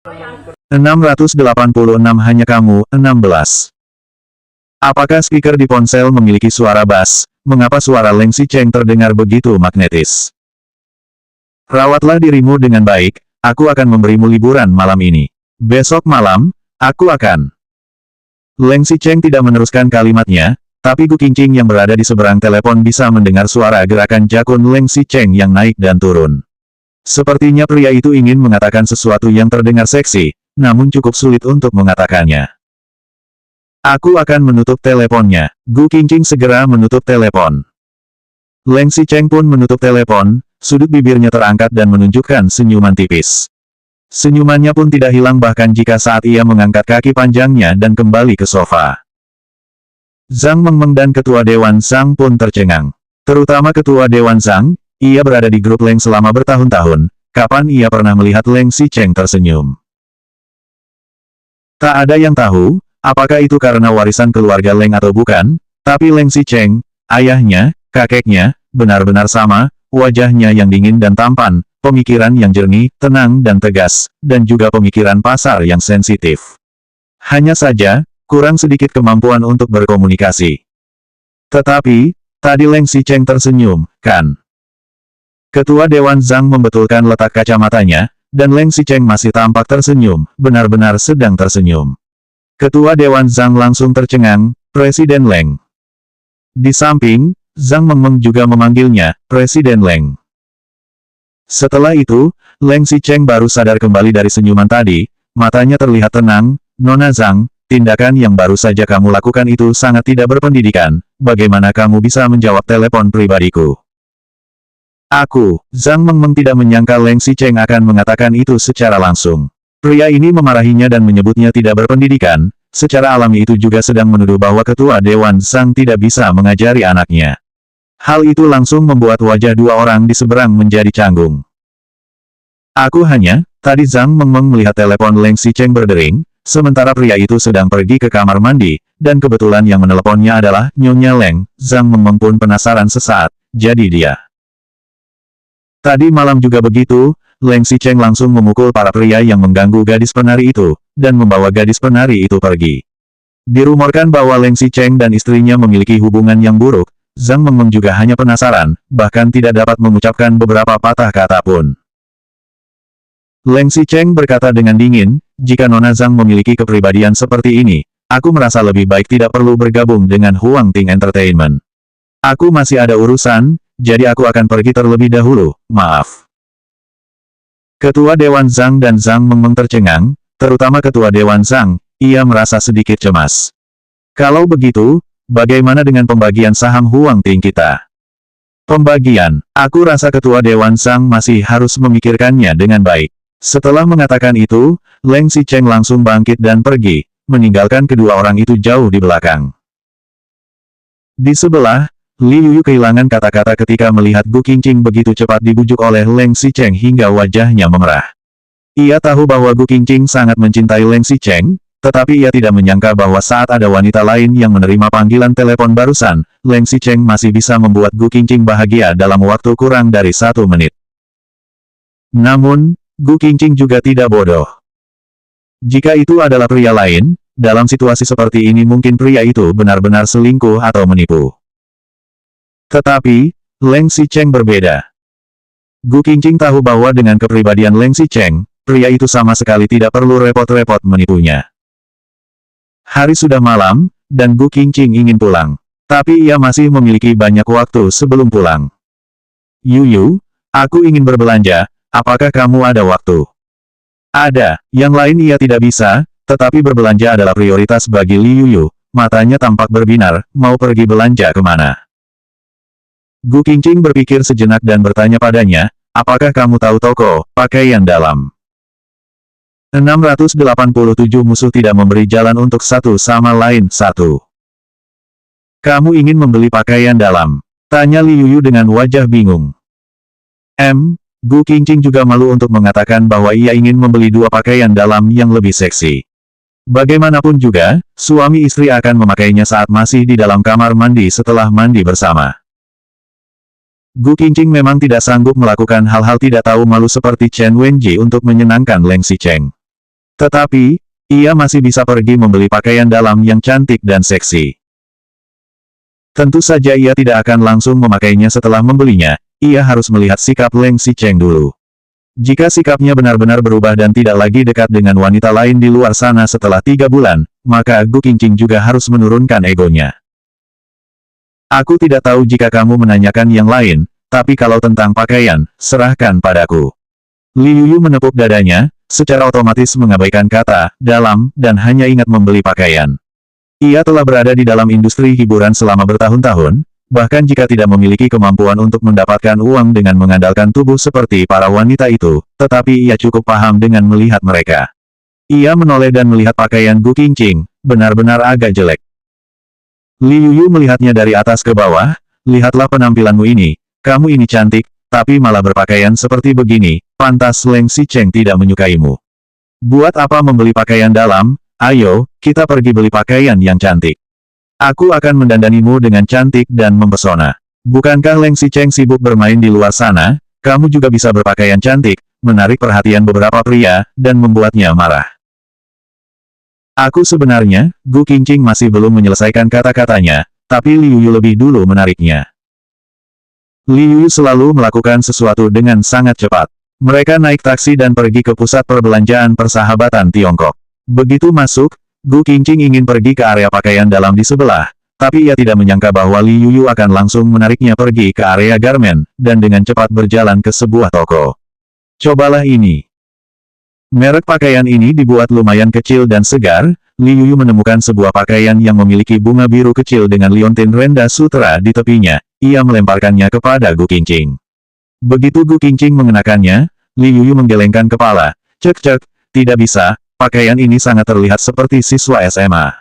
686 hanya kamu, 16. Apakah speaker di ponsel memiliki suara bass? Mengapa suara Leng Xicheng terdengar begitu magnetis? Rawatlah dirimu dengan baik, aku akan memberimu liburan malam ini. Besok malam, aku akan... Leng Xicheng tidak meneruskan kalimatnya, tapi Gu Qingqing yang berada di seberang telepon bisa mendengar suara gerakan jakun Leng Xicheng yang naik dan turun. Sepertinya pria itu ingin mengatakan sesuatu yang terdengar seksi, namun cukup sulit untuk mengatakannya. Aku akan menutup teleponnya. Gu Qingqing segera menutup telepon. Leng Xicheng pun menutup telepon, sudut bibirnya terangkat dan menunjukkan senyuman tipis. Senyumannya pun tidak hilang bahkan jika saat ia mengangkat kaki panjangnya dan kembali ke sofa. Zhang Mengmeng dan Ketua Dewan Zhang pun tercengang. Terutama Ketua Dewan Zhang, ia berada di grup Leng selama bertahun-tahun, kapan ia pernah melihat Leng Xicheng tersenyum? Tak ada yang tahu, apakah itu karena warisan keluarga Leng atau bukan, tapi Leng Xicheng, ayahnya, kakeknya, benar-benar sama, wajahnya yang dingin dan tampan, pemikiran yang jernih, tenang dan tegas, dan juga pemikiran pasar yang sensitif. Hanya saja, kurang sedikit kemampuan untuk berkomunikasi. Tetapi, tadi Leng Xicheng tersenyum, kan? Ketua Dewan Zhang membetulkan letak kacamatanya, dan Leng Xicheng masih tampak tersenyum, benar-benar sedang tersenyum. Ketua Dewan Zhang langsung tercengang, Presiden Leng. Di samping, Zhang Mengmeng juga memanggilnya, Presiden Leng. Setelah itu, Leng Xicheng baru sadar kembali dari senyuman tadi, matanya terlihat tenang, Nona Zhang, tindakan yang baru saja kamu lakukan itu sangat tidak berpendidikan, bagaimana kamu bisa menjawab telepon pribadiku? Zhang Mengmeng tidak menyangka Leng Xicheng akan mengatakan itu secara langsung. Pria ini memarahinya dan menyebutnya tidak berpendidikan, secara alami itu juga sedang menuduh bahwa Ketua Dewan Zhang tidak bisa mengajari anaknya. Hal itu langsung membuat wajah dua orang di seberang menjadi canggung. Tadi Zhang Mengmeng melihat telepon Leng Xicheng berdering, sementara pria itu sedang pergi ke kamar mandi, dan kebetulan yang meneleponnya adalah Nyonya Leng. Zhang Mengmeng pun penasaran sesaat, jadi dia. Tadi malam juga begitu, Leng Xicheng langsung memukul para pria yang mengganggu gadis penari itu, dan membawa gadis penari itu pergi. Dirumorkan bahwa Leng Xicheng dan istrinya memiliki hubungan yang buruk, Zhang Mengmeng juga hanya penasaran, bahkan tidak dapat mengucapkan beberapa patah kata pun. Leng Xicheng berkata dengan dingin, jika Nona Zhang memiliki kepribadian seperti ini, aku merasa lebih baik tidak perlu bergabung dengan Huang Ting Entertainment. Aku masih ada urusan, jadi aku akan pergi terlebih dahulu, maaf. Ketua Dewan Zhang dan Zhang Mengmeng tercengang, terutama Ketua Dewan Zhang, ia merasa sedikit cemas. Kalau begitu, bagaimana dengan pembagian saham Huang Ting kita? Pembagian, aku rasa Ketua Dewan Zhang masih harus memikirkannya dengan baik. Setelah mengatakan itu, Leng Xicheng langsung bangkit dan pergi, meninggalkan kedua orang itu jauh di belakang. Di sebelah, Li Yuyu kehilangan kata-kata ketika melihat Gu Qingqing begitu cepat dibujuk oleh Leng Xicheng hingga wajahnya memerah. Ia tahu bahwa Gu Qingqing sangat mencintai Leng Xicheng, tetapi ia tidak menyangka bahwa saat ada wanita lain yang menerima panggilan telepon barusan, Leng Xicheng masih bisa membuat Gu Qingqing bahagia dalam waktu kurang dari 1 menit. Namun, Gu Qingqing juga tidak bodoh. Jika itu adalah pria lain, dalam situasi seperti ini mungkin pria itu benar-benar selingkuh atau menipu. Tetapi, Leng Xicheng berbeda. Gu Qingqing tahu bahwa dengan kepribadian Leng Xicheng, pria itu sama sekali tidak perlu repot-repot menipunya. Hari sudah malam, dan Gu Qingqing ingin pulang. Tapi ia masih memiliki banyak waktu sebelum pulang. Yuyu, aku ingin berbelanja, apakah kamu ada waktu? Ada, yang lain ia tidak bisa, tetapi berbelanja adalah prioritas bagi Li Yuyu. Matanya tampak berbinar, mau pergi belanja kemana? Gu Qingqing berpikir sejenak dan bertanya padanya, apakah kamu tahu toko pakaian dalam? 687 musuh tidak memberi jalan untuk satu sama lain satu. Kamu ingin membeli pakaian dalam? Tanya Li Yuyu dengan wajah bingung. Gu Qingqing juga malu untuk mengatakan bahwa ia ingin membeli 2 pakaian dalam yang lebih seksi. Bagaimanapun juga, suami istri akan memakainya saat masih di dalam kamar mandi setelah mandi bersama. Gu Qingqing memang tidak sanggup melakukan hal-hal tidak tahu malu seperti Chen Wenji untuk menyenangkan Leng Xicheng. Tetapi, ia masih bisa pergi membeli pakaian dalam yang cantik dan seksi. Tentu saja ia tidak akan langsung memakainya setelah membelinya, ia harus melihat sikap Leng Xicheng dulu. Jika sikapnya benar-benar berubah dan tidak lagi dekat dengan wanita lain di luar sana setelah 3 bulan, maka Gu Qingqing juga harus menurunkan egonya. Aku tidak tahu jika kamu menanyakan yang lain, tapi kalau tentang pakaian, serahkan padaku. Li Yuyu menepuk dadanya, secara otomatis mengabaikan kata dalam, dan hanya ingat membeli pakaian. Ia telah berada di dalam industri hiburan selama bertahun-tahun, bahkan jika tidak memiliki kemampuan untuk mendapatkan uang dengan mengandalkan tubuh seperti para wanita itu, tetapi ia cukup paham dengan melihat mereka. Ia menoleh dan melihat pakaian Gu Qingqing, benar-benar agak jelek. Li Yuyu melihatnya dari atas ke bawah, lihatlah penampilanmu ini, kamu ini cantik, tapi malah berpakaian seperti begini, pantas Leng Xicheng tidak menyukaimu. Buat apa membeli pakaian dalam? Ayo, kita pergi beli pakaian yang cantik. Aku akan mendandanimu dengan cantik dan mempesona. Bukankah Leng Xicheng sibuk bermain di luar sana? Kamu juga bisa berpakaian cantik, menarik perhatian beberapa pria, dan membuatnya marah. Aku sebenarnya, Gu Qingqing masih belum menyelesaikan kata-katanya, tapi Li Yuyu lebih dulu menariknya. Li Yuyu selalu melakukan sesuatu dengan sangat cepat. Mereka naik taksi dan pergi ke pusat perbelanjaan persahabatan Tiongkok. Begitu masuk, Gu Qingqing ingin pergi ke area pakaian dalam di sebelah, tapi ia tidak menyangka bahwa Li Yuyu akan langsung menariknya pergi ke area garmen, dan dengan cepat berjalan ke sebuah toko. Cobalah ini. Merek pakaian ini dibuat lumayan kecil dan segar. Li Yuyu menemukan sebuah pakaian yang memiliki bunga biru kecil dengan liontin renda sutra di tepinya. Ia melemparkannya kepada Gu Qingqing. Begitu Gu Qingqing mengenakannya, Li Yuyu menggelengkan kepala. Cek, tidak bisa. Pakaian ini sangat terlihat seperti siswa SMA.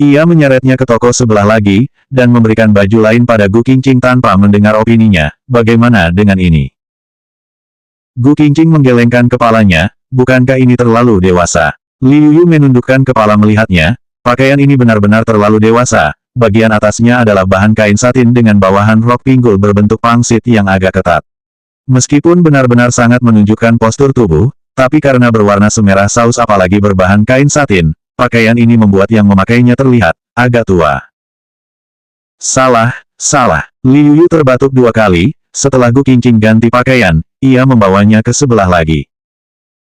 Ia menyeretnya ke toko sebelah lagi, dan memberikan baju lain pada Gu Qingqing tanpa mendengar opininya. Bagaimana dengan ini? Gu Qingqing menggelengkan kepalanya, bukankah ini terlalu dewasa? Li Yuyu menundukkan kepala melihatnya, pakaian ini benar-benar terlalu dewasa. Bagian atasnya adalah bahan kain satin dengan bawahan rok pinggul berbentuk pangsit yang agak ketat. Meskipun benar-benar sangat menunjukkan postur tubuh, tapi karena berwarna semerah saus apalagi berbahan kain satin, pakaian ini membuat yang memakainya terlihat agak tua. Salah. Li Yuyu terbatuk 2 kali, setelah Gu Qingqing ganti pakaian, ia membawanya ke sebelah lagi.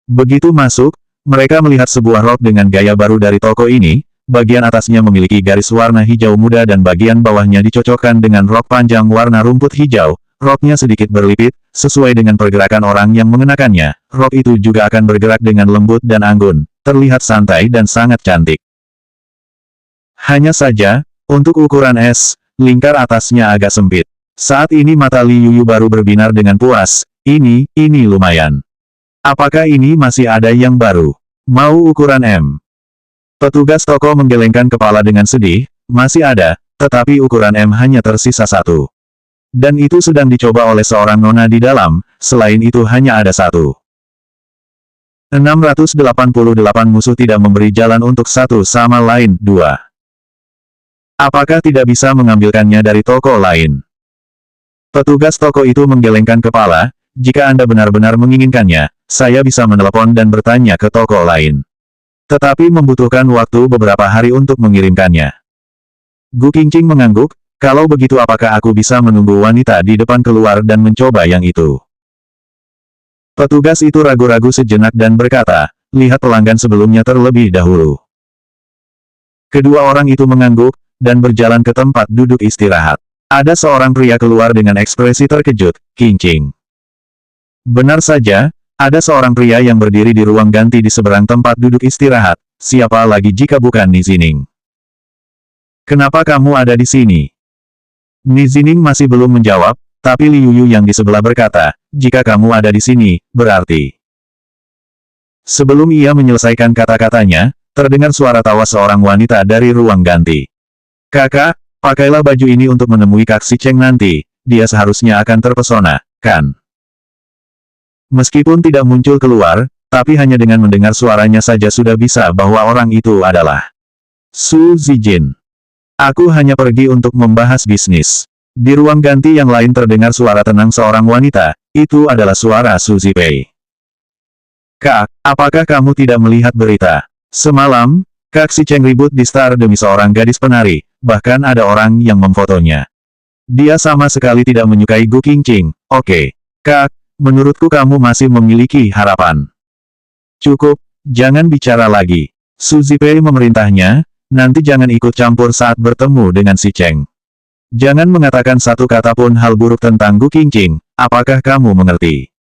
Begitu masuk, mereka melihat sebuah rok dengan gaya baru dari toko ini, bagian atasnya memiliki garis warna hijau muda dan bagian bawahnya dicocokkan dengan rok panjang warna rumput hijau. Roknya sedikit berlipit, sesuai dengan pergerakan orang yang mengenakannya. Rok itu juga akan bergerak dengan lembut dan anggun, terlihat santai dan sangat cantik. Hanya saja, untuk ukuran S, lingkar atasnya agak sempit. Saat ini mata Li Yuyu baru berbinar dengan puas. Ini lumayan. Apakah ini masih ada yang baru? Mau ukuran M? Petugas toko menggelengkan kepala dengan sedih. Masih ada, tetapi ukuran M hanya tersisa 1. Dan itu sedang dicoba oleh seorang nona di dalam, selain itu hanya ada 1. 688 musuh tidak memberi jalan untuk satu sama lain. 2. Apakah tidak bisa mengambilkannya dari toko lain? Petugas toko itu menggelengkan kepala, jika Anda benar-benar menginginkannya, saya bisa menelepon dan bertanya ke toko lain. Tetapi membutuhkan waktu beberapa hari untuk mengirimkannya. Gu Qingqing mengangguk. Kalau begitu apakah aku bisa menunggu wanita di depan keluar dan mencoba yang itu? Petugas itu ragu-ragu sejenak dan berkata, lihat pelanggan sebelumnya terlebih dahulu. Kedua orang itu mengangguk, dan berjalan ke tempat duduk istirahat. Ada seorang pria keluar dengan ekspresi terkejut, Qingqing. Benar saja, ada seorang pria yang berdiri di ruang ganti di seberang tempat duduk istirahat, siapa lagi jika bukan Nizining. Kenapa kamu ada di sini? Nizining masih belum menjawab, tapi Li Yuyu yang di sebelah berkata, jika kamu ada di sini, berarti. Sebelum ia menyelesaikan kata-katanya, terdengar suara tawa seorang wanita dari ruang ganti. Kakak, pakailah baju ini untuk menemui Kak Xicheng nanti, dia seharusnya akan terpesona, kan? Meskipun tidak muncul keluar, tapi hanya dengan mendengar suaranya saja sudah bisa bahwa orang itu adalah Su Zijin. Aku hanya pergi untuk membahas bisnis. Di ruang ganti yang lain terdengar suara tenang seorang wanita, itu adalah suara Su Zipei. Kak, apakah kamu tidak melihat berita? Semalam, Kak Si Cheng ribut di Star demi seorang gadis penari, bahkan ada orang yang memfotonya. Dia sama sekali tidak menyukai Gu Qingqing. Oke, Kak, menurutku kamu masih memiliki harapan. Cukup, jangan bicara lagi. Su Zipei memerintahnya, nanti jangan ikut campur saat bertemu dengan si Cheng. Jangan mengatakan satu kata pun hal buruk tentang Gu Qingqing, apakah kamu mengerti?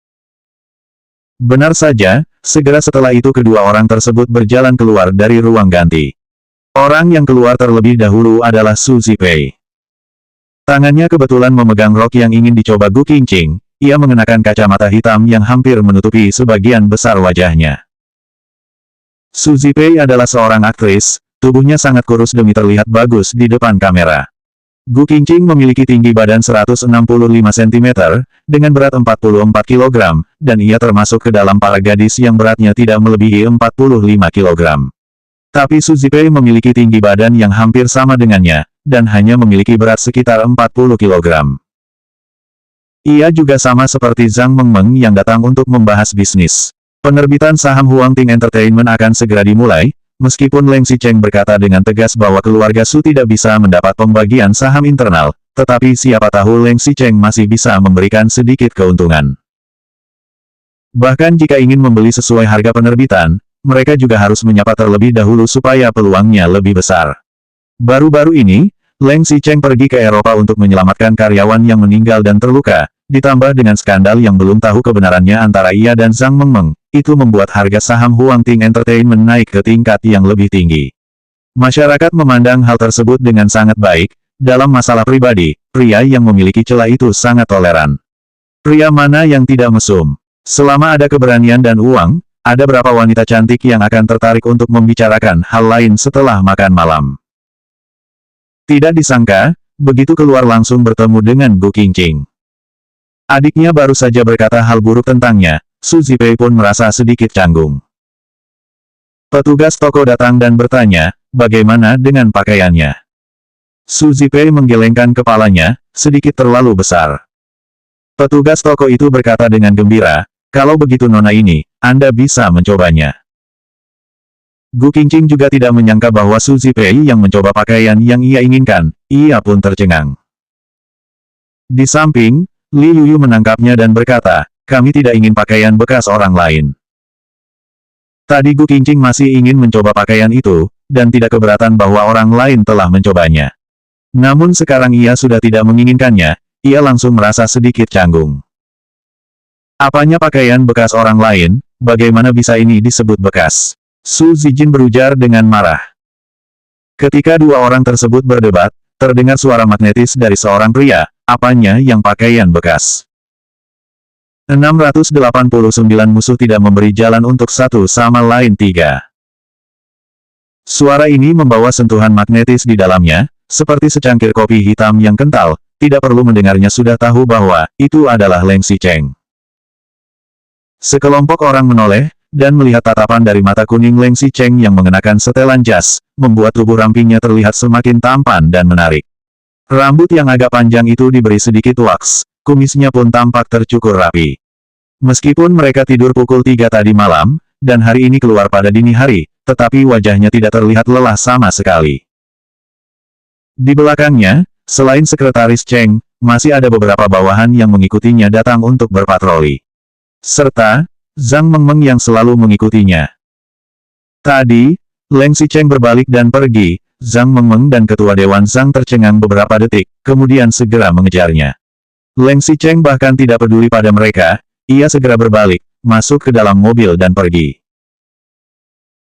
Benar saja, segera setelah itu kedua orang tersebut berjalan keluar dari ruang ganti. Orang yang keluar terlebih dahulu adalah Su Zipei. Tangannya kebetulan memegang rok yang ingin dicoba Gu Qingqing, ia mengenakan kacamata hitam yang hampir menutupi sebagian besar wajahnya. Su Zipei adalah seorang aktris, tubuhnya sangat kurus demi terlihat bagus di depan kamera. Gu Qingqing memiliki tinggi badan 165 cm, dengan berat 44 kg, dan ia termasuk ke dalam para gadis yang beratnya tidak melebihi 45 kg. Tapi Su Zipei memiliki tinggi badan yang hampir sama dengannya, dan hanya memiliki berat sekitar 40 kg. Ia juga sama seperti Zhang Mengmeng yang datang untuk membahas bisnis. Penerbitan saham Huangting Entertainment akan segera dimulai, meskipun Leng Xicheng berkata dengan tegas bahwa keluarga Su tidak bisa mendapat pembagian saham internal, tetapi siapa tahu Leng Xicheng masih bisa memberikan sedikit keuntungan. Bahkan jika ingin membeli sesuai harga penerbitan, mereka juga harus menyapa terlebih dahulu supaya peluangnya lebih besar. Baru-baru ini, Leng Xicheng pergi ke Eropa untuk menyelamatkan karyawan yang meninggal dan terluka, ditambah dengan skandal yang belum tahu kebenarannya antara ia dan Zhang Mengmeng. Itu membuat harga saham Huangting Entertainment naik ke tingkat yang lebih tinggi. Masyarakat memandang hal tersebut dengan sangat baik. Dalam masalah pribadi, pria yang memiliki celah itu sangat toleran. Pria mana yang tidak mesum? Selama ada keberanian dan uang, ada berapa wanita cantik yang akan tertarik untuk membicarakan hal lain setelah makan malam? Tidak disangka, begitu keluar langsung bertemu dengan Gu Qingqing. Adiknya baru saja berkata hal buruk tentangnya. Su Zipei pun merasa sedikit canggung. Petugas toko datang dan bertanya, bagaimana dengan pakaiannya? Su Zipei menggelengkan kepalanya, sedikit terlalu besar. Petugas toko itu berkata dengan gembira, kalau begitu nona ini, Anda bisa mencobanya. Gu Qingqing juga tidak menyangka bahwa Su Zipei yang mencoba pakaian yang ia inginkan, ia pun tercengang. Di samping, Li Yuyu menangkapnya dan berkata, kami tidak ingin pakaian bekas orang lain. Tadi Gu Qingqing masih ingin mencoba pakaian itu, dan tidak keberatan bahwa orang lain telah mencobanya. Namun sekarang ia sudah tidak menginginkannya, ia langsung merasa sedikit canggung. Apanya pakaian bekas orang lain, bagaimana bisa ini disebut bekas? Su Zijin berujar dengan marah. Ketika dua orang tersebut berdebat, terdengar suara magnetis dari seorang pria, apanya yang pakaian bekas? 689 musuh tidak memberi jalan untuk satu sama lain tiga. Suara ini membawa sentuhan magnetis di dalamnya, seperti secangkir kopi hitam yang kental, tidak perlu mendengarnya sudah tahu bahwa, itu adalah Leng Xicheng. Sekelompok orang menoleh, dan melihat tatapan dari mata kuning Leng Xicheng yang mengenakan setelan jas, membuat tubuh rampingnya terlihat semakin tampan dan menarik. Rambut yang agak panjang itu diberi sedikit waks, kumisnya pun tampak tercukur rapi. Meskipun mereka tidur pukul 3 tadi malam, dan hari ini keluar pada dini hari, tetapi wajahnya tidak terlihat lelah sama sekali. Di belakangnya, selain sekretaris Cheng, masih ada beberapa bawahan yang mengikutinya datang untuk berpatroli. Serta, Zhang Mengmeng yang selalu mengikutinya. Tadi, Leng Xicheng berbalik dan pergi, Zhang Mengmeng dan Ketua Dewan Zhang tercengang beberapa detik, kemudian segera mengejarnya. Leng Xicheng bahkan tidak peduli pada mereka, ia segera berbalik, masuk ke dalam mobil dan pergi.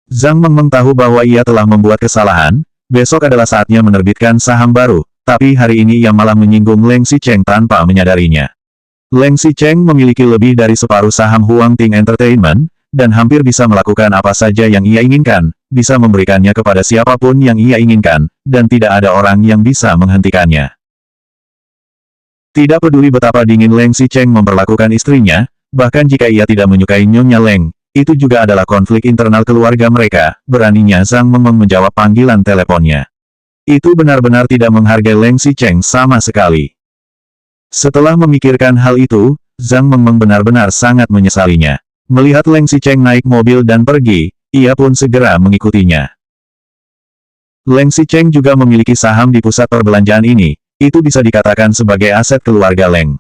Zhang Mengmeng tahu bahwa ia telah membuat kesalahan, besok adalah saatnya menerbitkan saham baru, tapi hari ini ia malah menyinggung Leng Xicheng tanpa menyadarinya. Leng Xicheng memiliki lebih dari separuh saham Huangting Entertainment, dan hampir bisa melakukan apa saja yang ia inginkan, bisa memberikannya kepada siapapun yang ia inginkan, dan tidak ada orang yang bisa menghentikannya. Tidak peduli betapa dingin Leng Xicheng memperlakukan istrinya, bahkan jika ia tidak menyukai Nyonya Leng, itu juga adalah konflik internal keluarga mereka, beraninya Zhang Mengmeng menjawab panggilan teleponnya. Itu benar-benar tidak menghargai Leng Xicheng sama sekali. Setelah memikirkan hal itu, Zhang Mengmeng benar-benar sangat menyesalinya. Melihat Leng Xicheng naik mobil dan pergi, ia pun segera mengikutinya. Leng Xicheng juga memiliki saham di pusat perbelanjaan ini, itu bisa dikatakan sebagai aset keluarga Leng.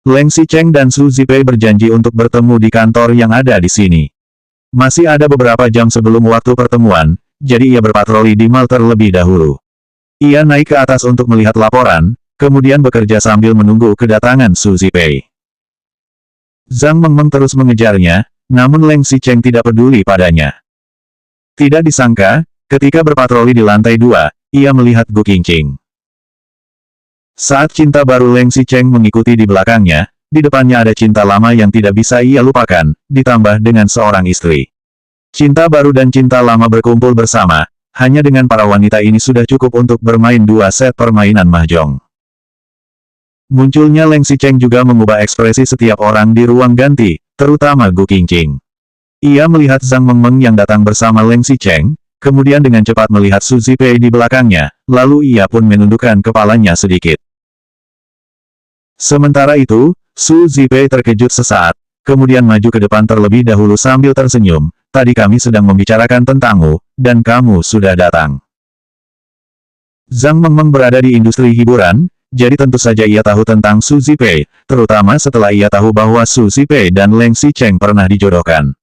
Leng Xicheng dan Su Zipei berjanji untuk bertemu di kantor yang ada di sini. Masih ada beberapa jam sebelum waktu pertemuan, jadi ia berpatroli di mal terlebih dahulu. Ia naik ke atas untuk melihat laporan, kemudian bekerja sambil menunggu kedatangan Su Zipei. Zhang Mengmeng terus mengejarnya, namun Leng Xicheng tidak peduli padanya. Tidak disangka, ketika berpatroli di lantai 2, ia melihat Gu Qingqing. Saat cinta baru Leng Xicheng mengikuti di belakangnya, di depannya ada cinta lama yang tidak bisa ia lupakan, ditambah dengan seorang istri. Cinta baru dan cinta lama berkumpul bersama, hanya dengan para wanita ini sudah cukup untuk bermain 2 set permainan mahjong. Munculnya Leng Xicheng juga mengubah ekspresi setiap orang di ruang ganti, terutama Gu Qingqing. Ia melihat Zhang Mengmeng yang datang bersama Leng Xicheng, kemudian dengan cepat melihat Su Zipei di belakangnya, lalu ia pun menundukkan kepalanya sedikit. Sementara itu, Su Zipei terkejut sesaat, kemudian maju ke depan terlebih dahulu sambil tersenyum, "Tadi kami sedang membicarakan tentangmu, dan kamu sudah datang." Zhang Mengmeng berada di industri hiburan, jadi tentu saja ia tahu tentang Su Zipei, terutama setelah ia tahu bahwa Su Zipei dan Leng Xicheng pernah dijodohkan.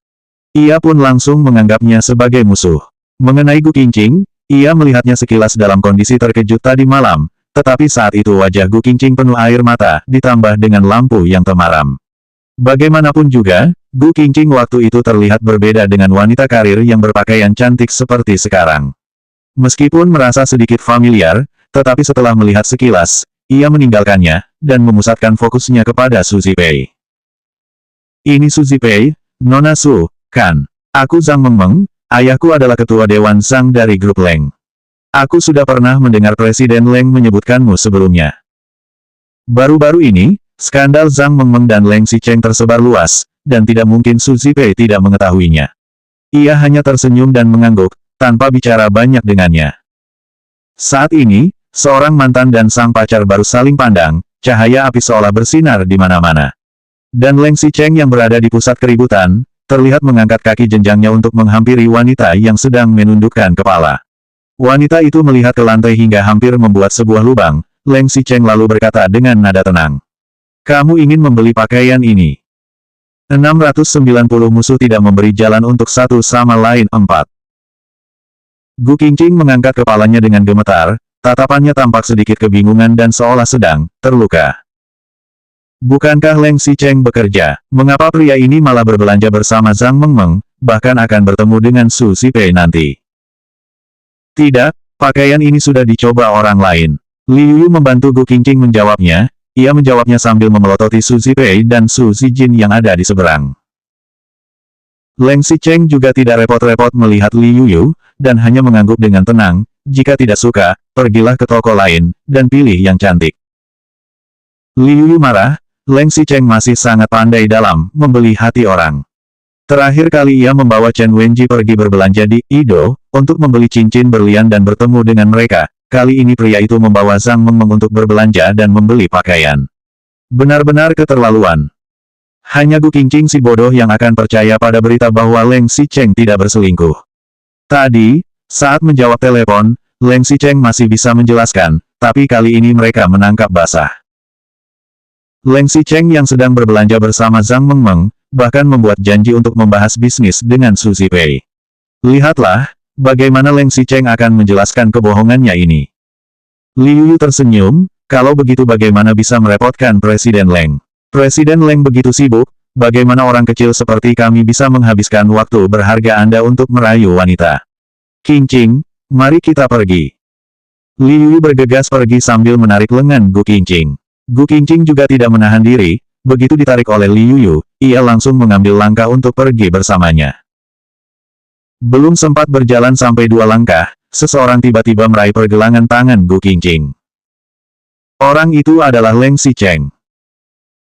Ia pun langsung menganggapnya sebagai musuh. Mengenai Gu Qingqing, ia melihatnya sekilas dalam kondisi terkejut tadi malam, tetapi saat itu wajah Gu Qingqing penuh air mata, ditambah dengan lampu yang temaram. Bagaimanapun juga, Gu Qingqing waktu itu terlihat berbeda dengan wanita karir yang berpakaian cantik seperti sekarang. Meskipun merasa sedikit familiar, tetapi setelah melihat sekilas, ia meninggalkannya, dan memusatkan fokusnya kepada Su Zipei. "Ini Su Zipei, Nona Su, kan? Aku Zhang Mengmeng, ayahku adalah ketua Dewan Zhang dari grup Leng. Aku sudah pernah mendengar Presiden Leng menyebutkanmu sebelumnya." Baru-baru ini, skandal Zhang Mengmeng dan Leng Xicheng tersebar luas, dan tidak mungkin Su Zipei tidak mengetahuinya. Ia hanya tersenyum dan mengangguk, tanpa bicara banyak dengannya. Saat ini, seorang mantan dan sang pacar baru saling pandang, cahaya api seolah bersinar di mana-mana. Dan Leng Xicheng yang berada di pusat keributan, terlihat mengangkat kaki jenjangnya untuk menghampiri wanita yang sedang menundukkan kepala. Wanita itu melihat ke lantai hingga hampir membuat sebuah lubang. Leng Xicheng lalu berkata dengan nada tenang, "Kamu ingin membeli pakaian ini?" 690 musuh tidak memberi jalan untuk satu sama lain 4. Gu Qingqing mengangkat kepalanya dengan gemetar, tatapannya tampak sedikit kebingungan dan seolah sedang terluka. Bukankah Leng Xicheng bekerja? Mengapa pria ini malah berbelanja bersama Zhang Mengmeng, bahkan akan bertemu dengan Su Zipei nanti? Tidak, pakaian ini sudah dicoba orang lain. Liu Yu membantu Gu Qingqing menjawabnya, ia menjawabnya sambil memelototi Su Zipei dan Su Zijin yang ada di seberang. Leng Xicheng juga tidak repot-repot melihat Liu Yu, dan hanya mengangguk dengan tenang, "Jika tidak suka, pergilah ke toko lain, dan pilih yang cantik." Liu Yu marah, Leng Xicheng masih sangat pandai dalam membeli hati orang. Terakhir kali ia membawa Chen Wenji pergi berbelanja di Ido, untuk membeli cincin berlian dan bertemu dengan mereka. Kali ini pria itu membawa Zhang Mengmeng untuk berbelanja dan membeli pakaian. Benar-benar keterlaluan. Hanya Gu Qingqing si bodoh yang akan percaya pada berita bahwa Leng Xicheng tidak berselingkuh. Tadi, saat menjawab telepon, Leng Xicheng masih bisa menjelaskan, tapi kali ini mereka menangkap basah. Leng Xicheng yang sedang berbelanja bersama Zhang Mengmeng, bahkan membuat janji untuk membahas bisnis dengan Su Zipei. Lihatlah, bagaimana Leng Xicheng akan menjelaskan kebohongannya ini. Liu Yu tersenyum, "Kalau begitu bagaimana bisa merepotkan Presiden Leng? Presiden Leng begitu sibuk, bagaimana orang kecil seperti kami bisa menghabiskan waktu berharga Anda untuk merayu wanita? Qingqing, mari kita pergi." Liu Yu bergegas pergi sambil menarik lengan Gu Qingqing. Gu Qingqing juga tidak menahan diri, begitu ditarik oleh Liu Yu, ia langsung mengambil langkah untuk pergi bersamanya. Belum sempat berjalan sampai 2 langkah, seseorang tiba-tiba meraih pergelangan tangan Gu Qingqing. Orang itu adalah Leng Xicheng.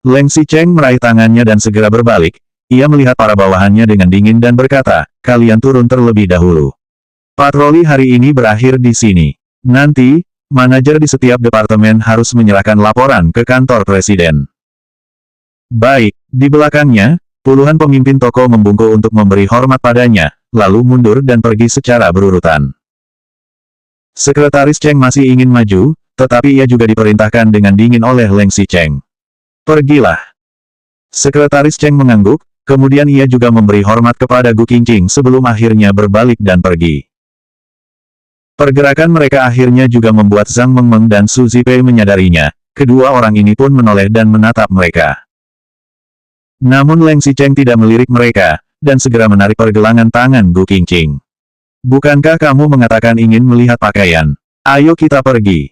Leng Xicheng meraih tangannya dan segera berbalik, ia melihat para bawahannya dengan dingin dan berkata, "Kalian turun terlebih dahulu. Patroli hari ini berakhir di sini. Nanti, manajer di setiap departemen harus menyerahkan laporan ke kantor presiden." Baik, di belakangnya, Puluhan pemimpin toko membungkuk untuk memberi hormat padanya, lalu mundur dan pergi secara berurutan. Sekretaris Cheng masih ingin maju, tetapi ia juga diperintahkan dengan dingin oleh Leng Xicheng. Pergilah. Sekretaris Cheng mengangguk, kemudian ia juga memberi hormat kepada Gu Qingqing sebelum akhirnya berbalik dan pergi. Pergerakan mereka akhirnya juga membuat Zhang Mengmeng dan Su Zipei menyadarinya. Kedua orang ini pun menoleh dan menatap mereka. Namun Leng Xicheng tidak melirik mereka, dan segera menarik pergelangan tangan Gu Qingqing. Bukankah kamu mengatakan ingin melihat pakaian? Ayo kita pergi.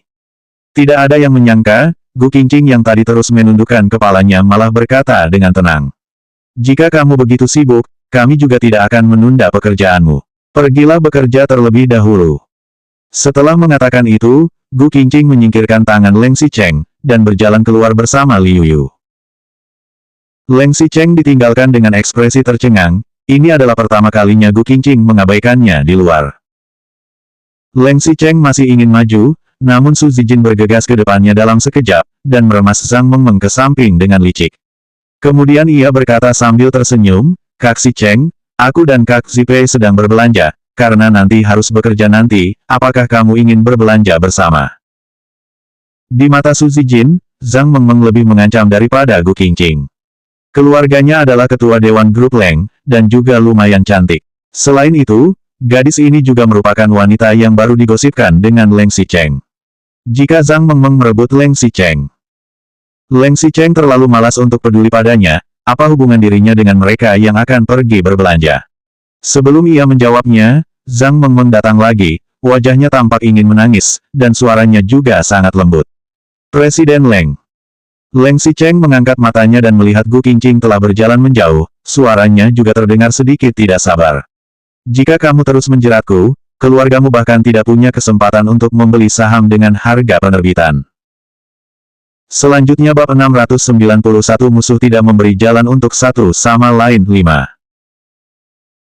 Tidak ada yang menyangka, Gu Qingqing yang tadi terus menundukkan kepalanya malah berkata dengan tenang. Jika kamu begitu sibuk, kami juga tidak akan menunda pekerjaanmu. Pergilah bekerja terlebih dahulu. Setelah mengatakan itu, Gu Qingqing menyingkirkan tangan Leng Xicheng, dan berjalan keluar bersama Liu Yu. Leng Xicheng ditinggalkan dengan ekspresi tercengang, ini adalah pertama kalinya Gu Qingqing mengabaikannya di luar. Leng Xicheng masih ingin maju, namun Su Zijin bergegas ke depannya dalam sekejap, dan meremas Zhang Mengmeng ke samping dengan licik. Kemudian ia berkata sambil tersenyum, Kak Xicheng, aku dan Kak Zipei sedang berbelanja, karena nanti harus bekerja nanti, apakah kamu ingin berbelanja bersama? Di mata Su Zijin, Zhang Mengmeng lebih mengancam daripada Gu Qingqing. Keluarganya adalah ketua Dewan Grup Leng, dan juga lumayan cantik. Selain itu, gadis ini juga merupakan wanita yang baru digosipkan dengan Leng Xicheng. Jika Zhang Mengmeng merebut Leng Xicheng, Leng Xicheng terlalu malas untuk peduli padanya, apa hubungan dirinya dengan mereka yang akan pergi berbelanja? Sebelum ia menjawabnya, Zhang Mengmeng datang lagi, wajahnya tampak ingin menangis, dan suaranya juga sangat lembut. Presiden Leng. Leng Xicheng mengangkat matanya dan melihat Gu Qingqing telah berjalan menjauh, suaranya juga terdengar sedikit tidak sabar. Jika kamu terus menjeratku, keluargamu bahkan tidak punya kesempatan untuk membeli saham dengan harga penerbitan. Selanjutnya bab 691 musuh tidak memberi jalan untuk satu sama lain 5.